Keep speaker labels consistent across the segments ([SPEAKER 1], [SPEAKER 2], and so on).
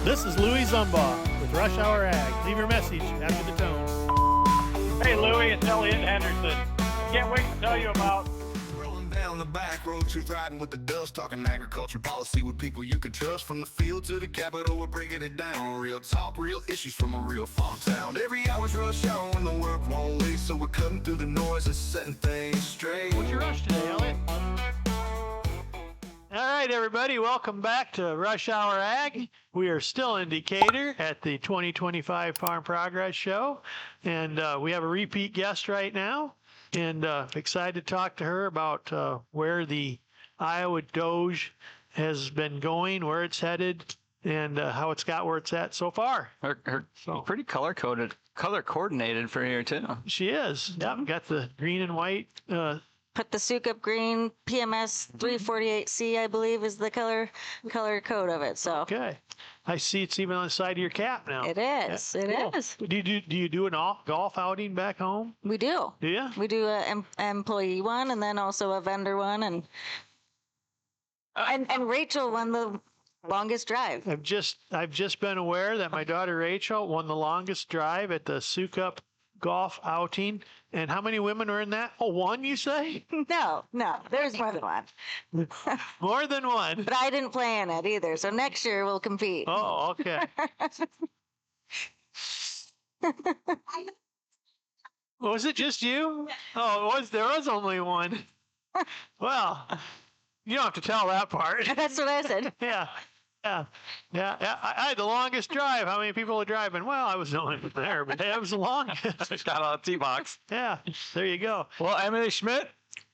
[SPEAKER 1] This is Louie with Rush Hour Ag. Leave your message after the tone.
[SPEAKER 2] Hey, Louie, it's Elliott Henderson. Can't wait to tell you about
[SPEAKER 3] rolling down the back road, truth riding with the dust, talking agriculture policy with people you can trust. From the field to the Capitol, we're breaking it down. Real talk, real issues from a real farm town. Every hour's rush hour when the work won't wait, so we're cutting through the noise and setting things straight.
[SPEAKER 1] What's your rush today, Elliott? All right, everybody, welcome back to Rush Hour Ag. We are still in Decatur at the 2025 Farm Progress Show, and we have a repeat guest right now, and excited to talk to her about where the Iowa DOGE has been going, where it's headed, and how it's got where it's at so far.
[SPEAKER 4] Her pretty color coordinated for here too.
[SPEAKER 1] She is. Yep, got the green and white.
[SPEAKER 5] Put the Sukup green PMS 348C, I believe, is the color code of it. So
[SPEAKER 1] Okay, I see it's even on the side of your cap now.
[SPEAKER 5] it is.
[SPEAKER 1] Yeah,
[SPEAKER 5] It
[SPEAKER 1] cool.
[SPEAKER 5] is.
[SPEAKER 1] Do you do an golf outing back home?
[SPEAKER 5] We do.
[SPEAKER 1] Do you?
[SPEAKER 5] We do an employee one and then also a vendor one, and Rachel won the longest drive.
[SPEAKER 1] I've just been aware that my daughter Rachel won the longest drive at the Sukup golf outing. And how many women were in that? Oh, one, you say?
[SPEAKER 5] No, there's more than one.
[SPEAKER 1] More than one.
[SPEAKER 5] But I didn't play in it either. So next year we'll compete.
[SPEAKER 1] Oh, okay. Was it just you? Oh, there was only one. Well, you don't have to tell that part.
[SPEAKER 5] That's what I said.
[SPEAKER 1] Yeah. I had the longest drive. How many people are driving? Well, I was the only one there, but it was the longest.
[SPEAKER 4] Got on a T-box.
[SPEAKER 1] Yeah, there you go.
[SPEAKER 4] Well, Emily Schmitt,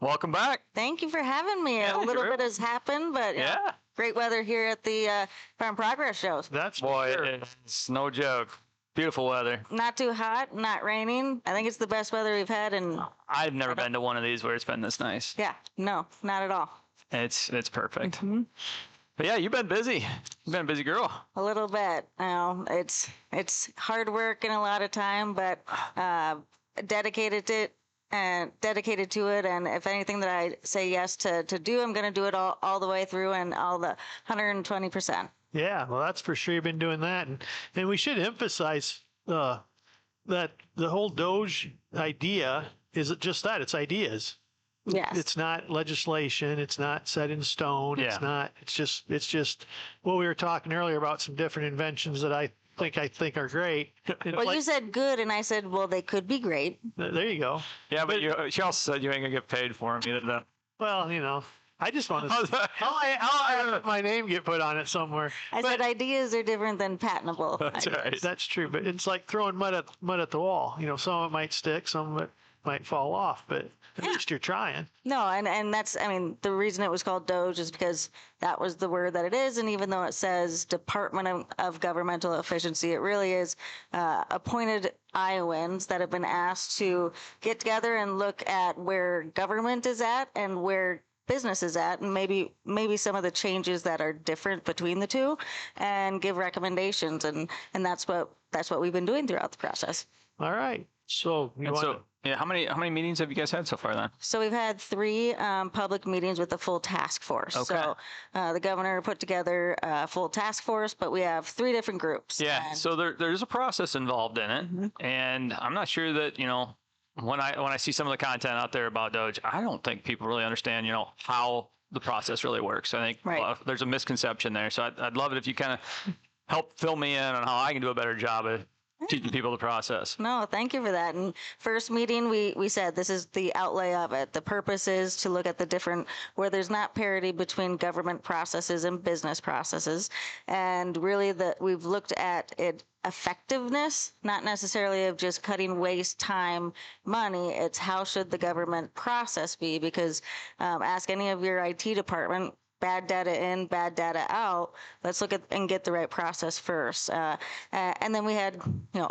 [SPEAKER 4] welcome back.
[SPEAKER 5] Thank you for having me.
[SPEAKER 4] Yeah,
[SPEAKER 5] A little
[SPEAKER 4] sure.
[SPEAKER 5] bit has happened, but
[SPEAKER 4] Yeah.
[SPEAKER 5] great weather here at the Farm Progress shows.
[SPEAKER 1] That's for
[SPEAKER 4] Boy,
[SPEAKER 1] sure.
[SPEAKER 4] it's no joke. Beautiful weather.
[SPEAKER 5] Not too hot, not raining. I think it's the best weather we've had in.
[SPEAKER 4] I've never been to one of these where it's been this nice.
[SPEAKER 5] Yeah, no, not at all.
[SPEAKER 4] It's perfect.
[SPEAKER 5] Mm-hmm.
[SPEAKER 4] But yeah, you've been busy. You've been a busy girl.
[SPEAKER 5] A little bit. It's hard work and a lot of time, but dedicated to it. And if anything that I say yes to do, I'm going to do it all the way through and all the 120%.
[SPEAKER 1] Yeah, well, that's for sure. You've been doing that, and we should emphasize that the whole DOGE idea is just that. It's ideas.
[SPEAKER 5] Yes.
[SPEAKER 1] It's not legislation. It's not set in stone.
[SPEAKER 4] Yeah.
[SPEAKER 1] It's not. It's just what we were talking earlier about, some different inventions that I think are great. And
[SPEAKER 5] Well, you said good, and I said, well, they could be great.
[SPEAKER 1] there you go.
[SPEAKER 4] Yeah, but she also said you ain't gonna get paid for them either.
[SPEAKER 1] Well, I just want to. I'll have my name get put on it somewhere.
[SPEAKER 5] I said ideas are different than patentable.
[SPEAKER 4] That's right.
[SPEAKER 1] That's true, but it's like throwing mud at the wall. Some of it might stick, some of it might fall off, but at least you're trying.
[SPEAKER 5] No, and that's, the reason it was called DOGE is because that was the word that it is. And even though it says Department of Governmental Efficiency, it really is appointed Iowans that have been asked to get together and look at where government is at and where business is at, and maybe some of the changes that are different between the two, and give recommendations. And that's what we've been doing throughout the process.
[SPEAKER 1] All right. So
[SPEAKER 4] How many meetings have you guys had so far then?
[SPEAKER 5] So we've had 3 public meetings with the full task force.
[SPEAKER 4] Okay.
[SPEAKER 5] So the governor put together a full task force, but we have 3 different groups.
[SPEAKER 4] Yeah.
[SPEAKER 5] And-
[SPEAKER 4] So there's a process involved in it, and I'm not sure that when I see some of the content out there about DOGE, I don't think people really understand how the process really works. I think
[SPEAKER 5] Right.
[SPEAKER 4] there's a misconception there. So I'd love it if you kind of help fill me in on how I can do a better job at teaching people the process.
[SPEAKER 5] No, thank you for that. And first meeting, we said this is the outlay of it. The purpose is to look at the different, where there's not parity between government processes and business processes. And really we've looked at it effectiveness, not necessarily of just cutting waste, time, money. It's how should the government process be? Because ask any of your IT department, bad data in, bad data out. Let's look at and get the right process first. And then we had,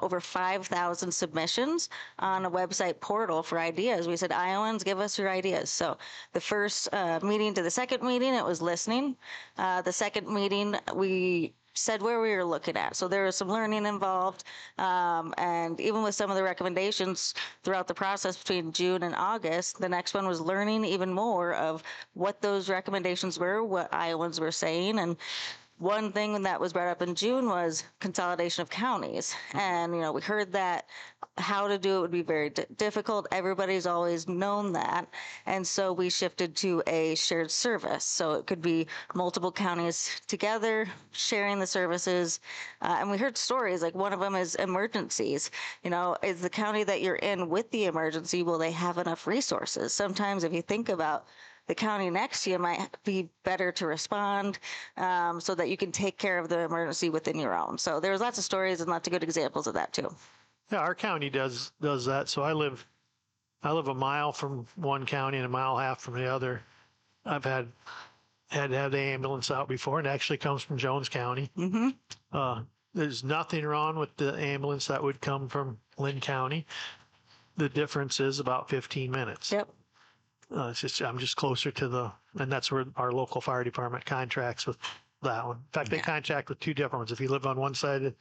[SPEAKER 5] over 5,000 submissions on a website portal for ideas. We said, Iowans, give us your ideas. So the first meeting to the second meeting, it was listening. The second meeting, we said where we were looking at. So there was some learning involved. And even with some of the recommendations throughout the process between June and August, the next one was learning even more of what those recommendations were, what Iowans were saying, and one thing that was brought up in June was consolidation of counties. And, we heard that how to do it would be very difficult. Everybody's always known that. And so we shifted to a shared service. So it could be multiple counties together, sharing the services. And we heard stories, like one of them is emergencies. Is the county that you're in with the emergency, will they have enough resources? Sometimes if you think about the county next to you, might be better to respond so that you can take care of the emergency within your own. So there's lots of stories and lots of good examples of that too.
[SPEAKER 1] Yeah, our county does that. So I live a mile from one county and a mile and a half from the other. I've had to have the ambulance out before, and it actually comes from Jones County.
[SPEAKER 5] Mm-hmm.
[SPEAKER 1] There's nothing wrong with the ambulance that would come from Lynn County. The difference is about 15 minutes.
[SPEAKER 5] Yep.
[SPEAKER 1] I'm just closer to and that's where our local fire department contracts with that one. In fact, they contract with two different ones. If you live on one side of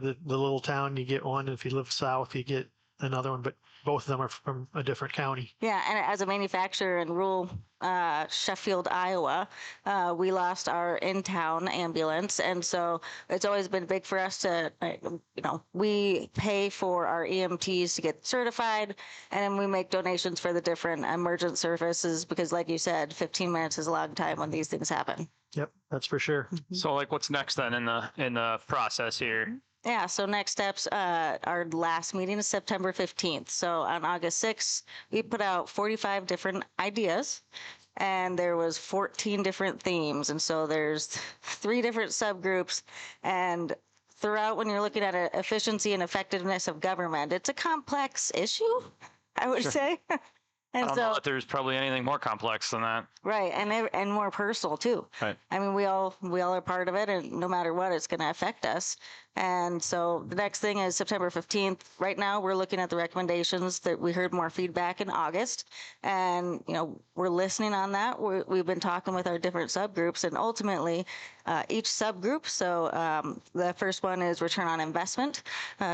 [SPEAKER 1] the little town, you get one. And if you live south, you get another one. But both of them are from a different county.
[SPEAKER 5] Yeah, and as a manufacturer in rural Sheffield, Iowa, we lost our in-town ambulance, and so it's always been big for us to, we pay for our EMTs to get certified, and then we make donations for the different emergent services because, like you said, 15 minutes is a long time when these things happen.
[SPEAKER 1] Yep, that's for sure.
[SPEAKER 4] So like, what's next then in the process here?
[SPEAKER 5] Yeah, so next steps, our last meeting is September 15th. So on August 6th, we put out 45 different ideas, and there was 14 different themes. And so there's 3 different subgroups, and throughout, when you're looking at efficiency and effectiveness of government, it's a complex issue, I would say. And
[SPEAKER 4] I don't
[SPEAKER 5] so,
[SPEAKER 4] know that there's probably anything more complex than that.
[SPEAKER 5] right, and more personal too.
[SPEAKER 4] Right.
[SPEAKER 5] I mean, we all are part of it, and no matter what, it's going to affect us. And so the next thing is September 15th. Right now, we're looking at the recommendations that we heard more feedback in August, and we're listening on that. We've been talking with our different subgroups, and ultimately, each subgroup. So the first one is return on investment.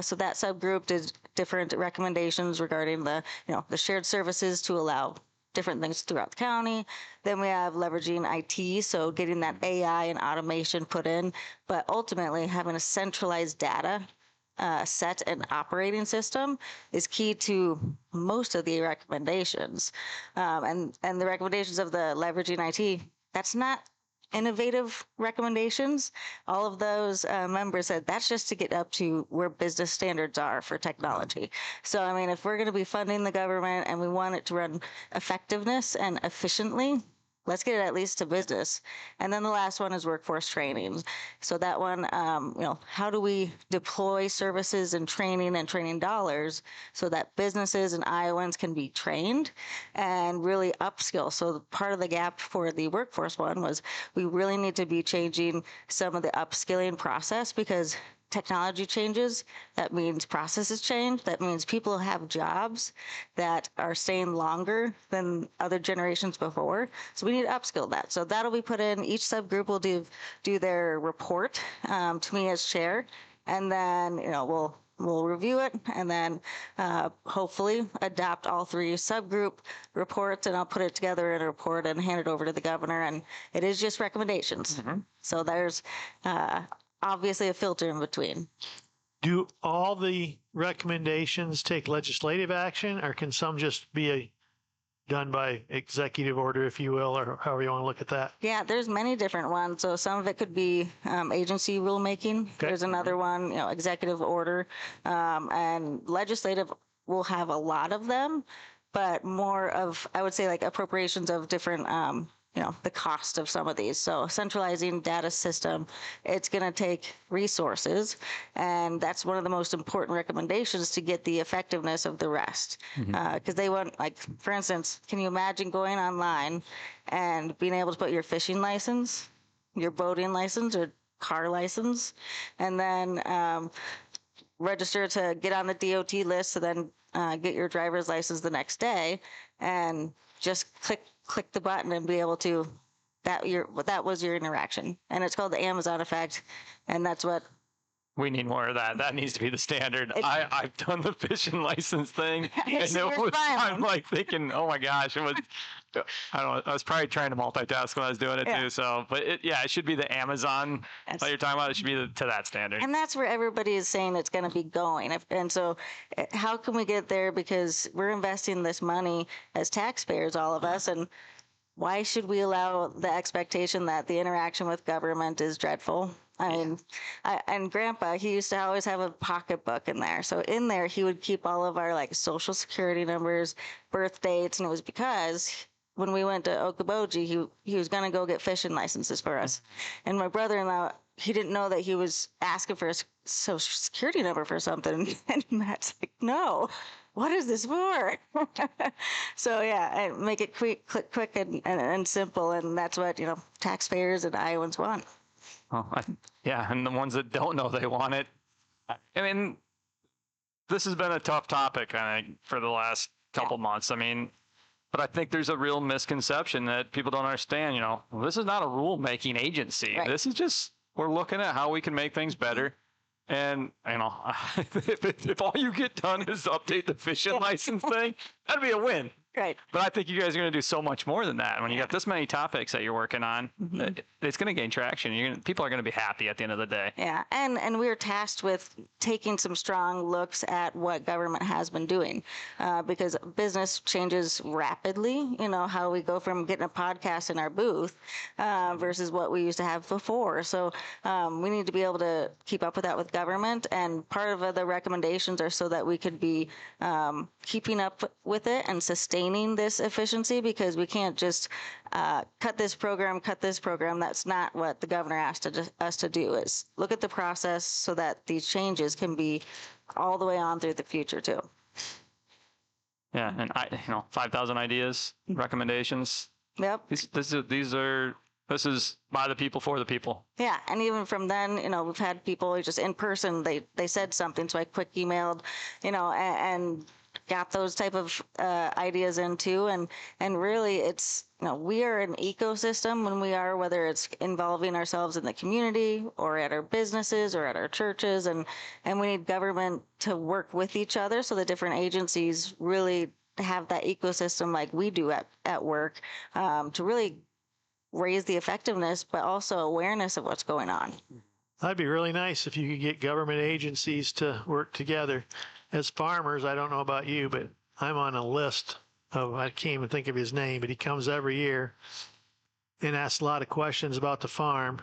[SPEAKER 5] So that subgroup did different recommendations regarding the shared services to allow different things throughout the county. Then we have leveraging IT, so getting that AI and automation put in, but ultimately having a centralized data set and operating system is key to most of the recommendations. And the recommendations of the leveraging IT, that's not innovative recommendations. All of those members said that's just to get up to where business standards are for technology. So, I mean, if we're going to be funding the government and we want it to run effectiveness and efficiently, let's get it at least to business. And then the last one is workforce training. So that one, how do we deploy services and training dollars so that businesses and Iowans can be trained and really upskill? So part of the gap for the workforce one was we really need to be changing some of the upskilling process because technology changes. That means processes change. That means people have jobs that are staying longer than other generations before. So we need to upskill that. So that'll be put in. Each subgroup will do their report to me as chair, and then we'll review it and then hopefully adopt all 3 subgroup reports, and I'll put it together in a report and hand it over to the governor. And it is just recommendations. Mm-hmm. So there's obviously a filter in between.
[SPEAKER 1] Do all the recommendations take legislative action, or can some just be done by executive order, if you will, or however you want to look at that?
[SPEAKER 5] Yeah, there's many different ones. So some of it could be agency rulemaking. Okay. There's another one, executive order, and legislative will have a lot of them, but more of, I would say, like appropriations of different the cost of some of these. So centralizing data system, it's going to take resources, and that's one of the most important recommendations to get the effectiveness of the rest. Because they want, like, for instance, can you imagine going online and being able to put your fishing license, your boating license, or car license, and then register to get on the DOT list, so then get your driver's license the next day, and just click the button and be able to, that was your interaction. And it's called the Amazon effect, and that's what
[SPEAKER 4] We need more of that. That needs to be the standard. I've done the fishing license thing, and
[SPEAKER 5] You're
[SPEAKER 4] it was, I'm
[SPEAKER 5] smiling.
[SPEAKER 4] like thinking, oh my gosh, it was. I don't know. I was probably trying to multitask when I was doing it
[SPEAKER 5] Yeah.
[SPEAKER 4] too. So, but it should be the Amazon
[SPEAKER 5] Yes.
[SPEAKER 4] that you're talking about. It should be to that standard.
[SPEAKER 5] And that's where everybody is saying it's going to be going. And so, how can we get there? Because we're investing this money as taxpayers, all of us, and why should we allow the expectation that the interaction with government is dreadful? I mean, and Grandpa, he used to always have a pocketbook in there. So in there, he would keep all of our like social security numbers, birth dates, and it was because when we went to Okoboji, he was going to go get fishing licenses for us. And my brother-in-law, he didn't know that he was asking for a social security number for something. And Matt's like, no, what is this for? So yeah, make it quick and simple. And that's what, taxpayers and Iowans want.
[SPEAKER 4] Oh, yeah, and the ones that don't know they want it. I mean, this has been a tough topic, I think, for the last couple months. I mean, but I think there's a real misconception that people don't understand. Well, this is not a rule-making agency.
[SPEAKER 5] Right.
[SPEAKER 4] This is just, we're looking at how we can make things better. And, if all you get done is update the fishing license thing, that'd be a win.
[SPEAKER 5] Right.
[SPEAKER 4] But I think you guys are going to do so much more than that. When you got this many topics that you're working on,
[SPEAKER 5] Mm-hmm.
[SPEAKER 4] it's going to gain traction. People are going to be happy at the end of the day.
[SPEAKER 5] Yeah, and we're tasked with taking some strong looks at what government has been doing, because business changes rapidly. How we go from getting a podcast in our booth versus what we used to have before. So we need to be able to keep up with that with government. And part of the recommendations are so that we could be keeping up with it and sustaining this efficiency, because we can't just cut this program. That's not what the governor asked us to do, is look at the process so that these changes can be all the way on through the future too.
[SPEAKER 4] Yeah, and 5,000 ideas, recommendations.
[SPEAKER 5] Yep.
[SPEAKER 4] This is by the people for the people.
[SPEAKER 5] Yeah, and even from then, we've had people just in person. They said something, so I quick emailed, and got those type of ideas in too. And really, it's we are an ecosystem when we are, whether it's involving ourselves in the community or at our businesses or at our churches, and we need government to work with each other so the different agencies really have that ecosystem like we do at work, to really raise the effectiveness, but also awareness of what's going on.
[SPEAKER 1] That'd be really nice if you could get government agencies to work together. As farmers, I don't know about you, but I'm on a list of, I can't even think of his name, but he comes every year and asks a lot of questions about the farm,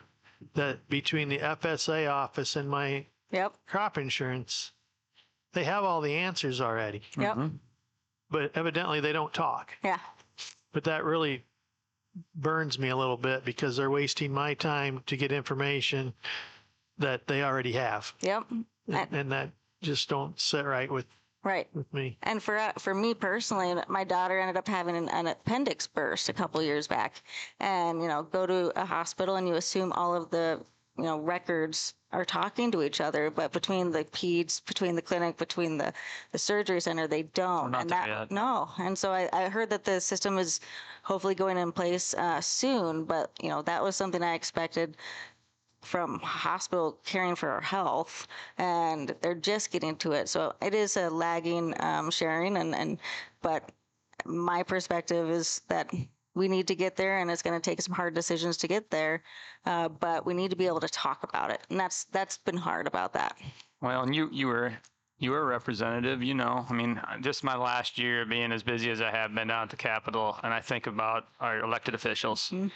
[SPEAKER 1] that between the FSA office and my
[SPEAKER 5] Yep.
[SPEAKER 1] crop insurance, they have all the answers already,
[SPEAKER 5] Yep.
[SPEAKER 1] but evidently they don't talk.
[SPEAKER 5] Yeah.
[SPEAKER 1] But that really burns me a little bit, because they're wasting my time to get information that they already have.
[SPEAKER 5] Yep.
[SPEAKER 1] And that just don't sit right with
[SPEAKER 5] Right.
[SPEAKER 1] me.
[SPEAKER 5] And for me personally, my daughter ended up having an appendix burst a couple years back, and go to a hospital and you assume all of the records are talking to each other, but between the peds, between the clinic, between the surgery center, they don't.
[SPEAKER 4] Not
[SPEAKER 5] and
[SPEAKER 4] there yet.
[SPEAKER 5] No. And so I heard that the system is hopefully going in place soon, but that was something I expected from hospital caring for our health, and they're just getting to it. So it is a lagging sharing, but my perspective is that we need to get there, and it's going to take some hard decisions to get there, but we need to be able to talk about it, and that's been hard about that.
[SPEAKER 4] Well, and you were a representative, I mean, just my last year being as busy as I have been down at the Capitol, and I think about our elected officials.
[SPEAKER 5] Mm-hmm.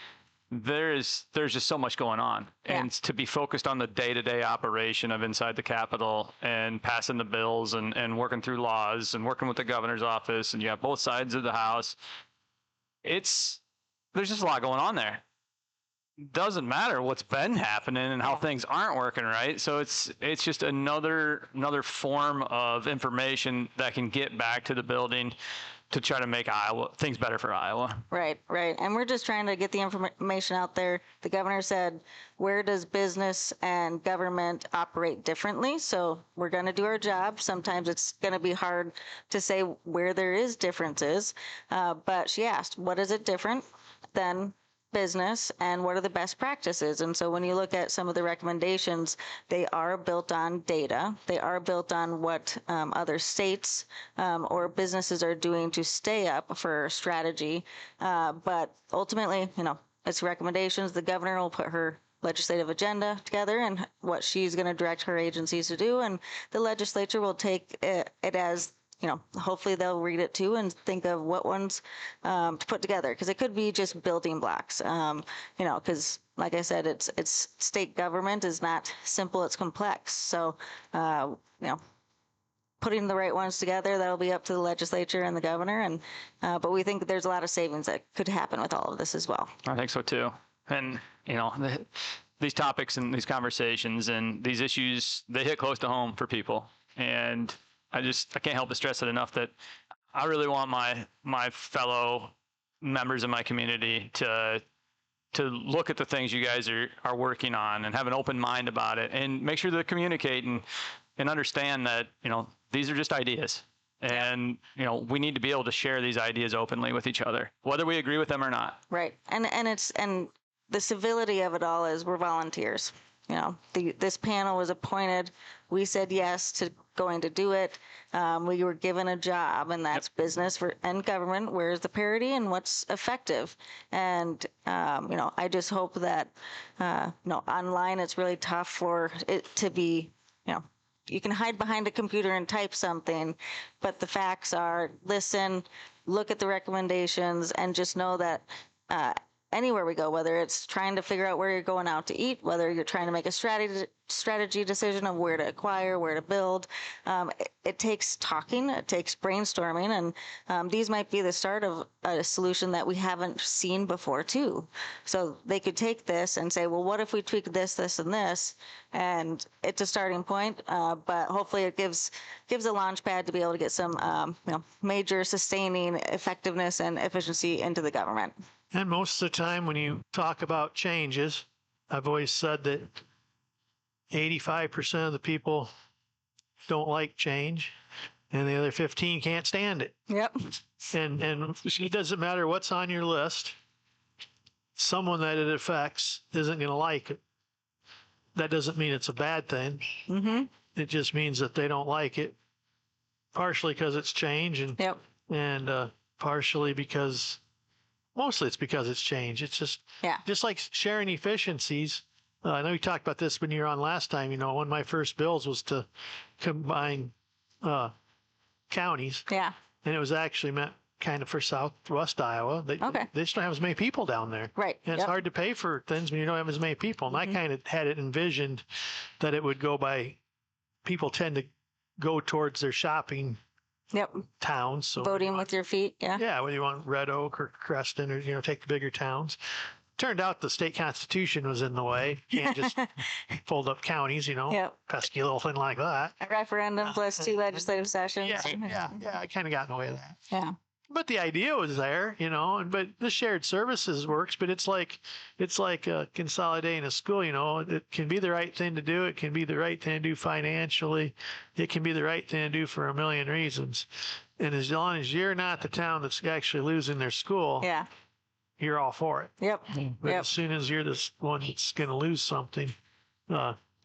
[SPEAKER 4] There's just so much going on, and to be focused on the day-to-day operation of inside the Capitol and passing the bills and working through laws and working with the governor's office, and you have both sides of the house. There's just a lot going on there. Doesn't matter what's been happening and how things aren't working right. So it's just another form of information that can get back to the building to try to make things better for Iowa.
[SPEAKER 5] Right. And we're just trying to get the information out there. The governor said, where does business and government operate differently? So we're going to do our job. Sometimes it's going to be hard to say where there is differences. But she asked, what is it different than business and what are the best practices. And so when you look at some of the recommendations, they are built on data. They are built on what other states or businesses are doing to stay up for strategy. But ultimately, it's recommendations. The governor will put her legislative agenda together and what she's going to direct her agencies to do. And the legislature will take it as, hopefully they'll read it too and think of what ones to put together. Because it could be just building blocks, because like I said, it's state government is not simple, it's complex. So, putting the right ones together, that'll be up to the legislature and the governor. And but we think that there's a lot of savings that could happen with all of this as well.
[SPEAKER 4] I think so too. And, these topics and these conversations and these issues, they hit close to home for people. And I can't help but stress it enough that I really want my fellow members of my community to look at the things you guys are working on and have an open mind about it and make sure to communicate and understand that, these are just ideas. And, we need to be able to share these ideas openly with each other, whether we agree with them or not.
[SPEAKER 5] Right. And the civility of it all is we're volunteers. This panel was appointed. We said yes to going to do it. We were given a job, and that's business and government. Where's the parity and what's effective? And, I just hope that, online it's really tough for it to be, you can hide behind a computer and type something, but the facts are listen, look at the recommendations, and just know that anywhere we go, whether it's trying to figure out where you're going out to eat, whether you're trying to make a strategy decision of where to acquire, where to build, it takes talking, it takes brainstorming, and these might be the start of a solution that we haven't seen before too. So they could take this and say, well, what if we tweak this, this, and this? And it's a starting point, but hopefully it gives a launch pad to be able to get some major sustaining effectiveness and efficiency into the government.
[SPEAKER 1] And most of the time when you talk about changes, I've always said that 85% of the people don't like change and the other 15 can't stand it.
[SPEAKER 5] Yep.
[SPEAKER 1] And it doesn't matter what's on your list. Someone that it affects isn't going to like it. That doesn't mean it's a bad thing.
[SPEAKER 5] Mm-hmm.
[SPEAKER 1] It just means that they don't like it, partially because it's change and partially because mostly it's because it's change. It's just like sharing efficiencies. I know we talked about this when you were on last time. One of my first bills was to combine counties.
[SPEAKER 5] Yeah.
[SPEAKER 1] And it was actually meant kind of for southwest Iowa. They just don't have as many people down there.
[SPEAKER 5] Right.
[SPEAKER 1] And it's hard to pay for things when you don't have as many people. And I kind of had it envisioned that it would go by people tend to go towards their shopping towns. So
[SPEAKER 5] voting with your feet.
[SPEAKER 1] Yeah, whether you want Red Oak or Creston or, take the bigger towns. Turned out the state constitution was in the way. Can't just fold up counties, pesky little thing like that.
[SPEAKER 5] A referendum plus 2 legislative sessions.
[SPEAKER 1] Yeah, I kind of got in the way of that.
[SPEAKER 5] Yeah.
[SPEAKER 1] But the idea was there, but the shared services works, but it's like consolidating a school, it can be the right thing to do. It can be the right thing to do financially. It can be the right thing to do for a million reasons. And as long as you're not the town that's actually losing their school, you're all for it.
[SPEAKER 5] Yep.
[SPEAKER 1] But as soon as you're the one that's going to lose something,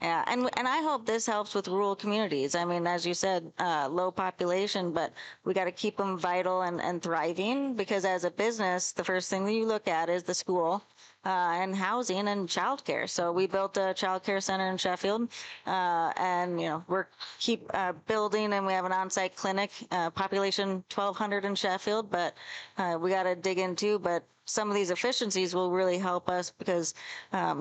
[SPEAKER 5] yeah, and I hope this helps with rural communities. I mean, as you said, low population, but we got to keep them vital and thriving, because as a business, the first thing that you look at is the school and housing and childcare. So we built a childcare center in Sheffield, and we're keep building, and we have an on-site clinic, population 1,200 in Sheffield, but we got to dig into. But some of these efficiencies will really help us, because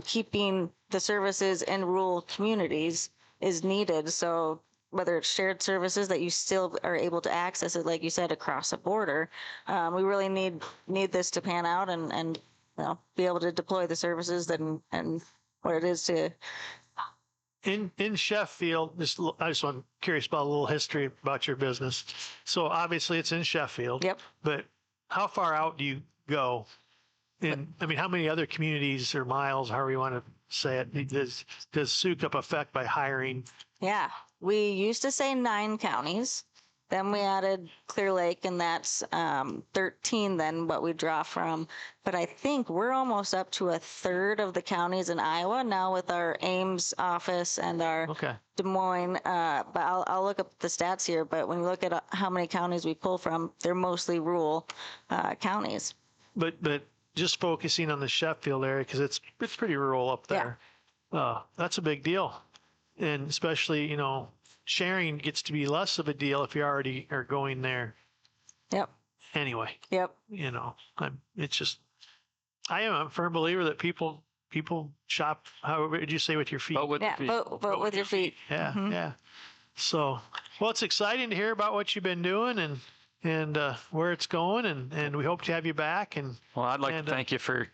[SPEAKER 5] keeping the services in rural communities is needed. So whether it's shared services that you still are able to access it, like you said, across a border, we really need this to pan out and be able to deploy the services and what it is to.
[SPEAKER 1] In Sheffield, I'm curious about a little history about your business. So obviously it's in Sheffield.
[SPEAKER 5] Yep.
[SPEAKER 1] But how far out do you go? How many other communities or miles, however you want to say it, does Sukup affect by hiring?
[SPEAKER 5] Yeah, we used to say 9 counties. Then we added Clear Lake, and that's 13 then what we draw from. But I think we're almost up to a third of the counties in Iowa now with our Ames office and our
[SPEAKER 1] Okay.
[SPEAKER 5] Des Moines. But I'll look up the stats here. But when you look at how many counties we pull from, they're mostly rural counties.
[SPEAKER 1] But just focusing on the Sheffield area, because it's pretty rural up there. That's a big deal. And especially, you know, sharing gets to be less of a deal if you already are going there.
[SPEAKER 5] Yep.
[SPEAKER 1] Anyway,
[SPEAKER 5] Yep.
[SPEAKER 1] you know, I am a firm believer that people shop, however did you say, with your feet?
[SPEAKER 4] Vote with
[SPEAKER 5] Yeah.
[SPEAKER 4] the feet.
[SPEAKER 5] Vote with your feet.
[SPEAKER 1] Yeah,
[SPEAKER 5] Mhm.
[SPEAKER 1] yeah. So, well, it's exciting to hear about what you've been doing and where it's going, and we hope to have you back. And
[SPEAKER 4] Well, I'd like to thank you for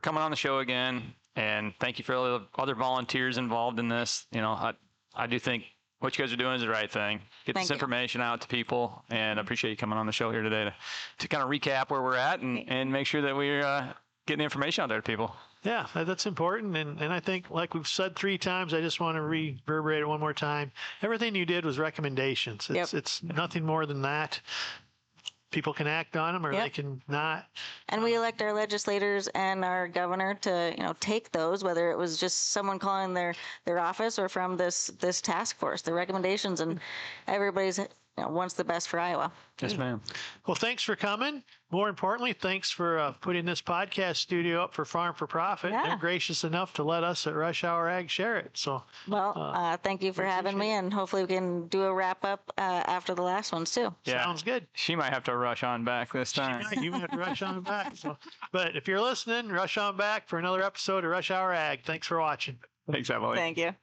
[SPEAKER 4] coming on the show again, and thank you for all the other volunteers involved in this. You know, I do think what you guys are doing is the right thing. Get
[SPEAKER 5] Thank
[SPEAKER 4] this
[SPEAKER 5] you.
[SPEAKER 4] information out to people, and I appreciate you coming on the show here today to kind of recap where we're at and make sure that we're getting the information out there to people.
[SPEAKER 1] yeah, that's important. And I think, like we've said 3 times, I just want to reverberate it one more time. Everything you did was recommendations. It's nothing more than that. People can act on them or they can not.
[SPEAKER 5] And we elect our legislators and our governor to, you know, take those, whether it was just someone calling their office or from this task force, the recommendations, and everybody's, you know, wants the best for Iowa.
[SPEAKER 4] Yes, ma'am.
[SPEAKER 1] Well, thanks for coming. More importantly, thanks for putting this podcast studio up for Farm for Profit.
[SPEAKER 5] Yeah.
[SPEAKER 1] They're gracious enough to let us at Rush Hour Ag share it. So,
[SPEAKER 5] Well, thank you for having me, and hopefully we can do a wrap up after the last ones too.
[SPEAKER 4] Yeah.
[SPEAKER 1] sounds good.
[SPEAKER 4] She might have to rush on back this time.
[SPEAKER 1] Yeah, you have to rush on back. So, but if you're listening, rush on back for another episode of Rush Hour Ag. Thanks for watching.
[SPEAKER 4] Thanks, Emily.
[SPEAKER 5] Thank you.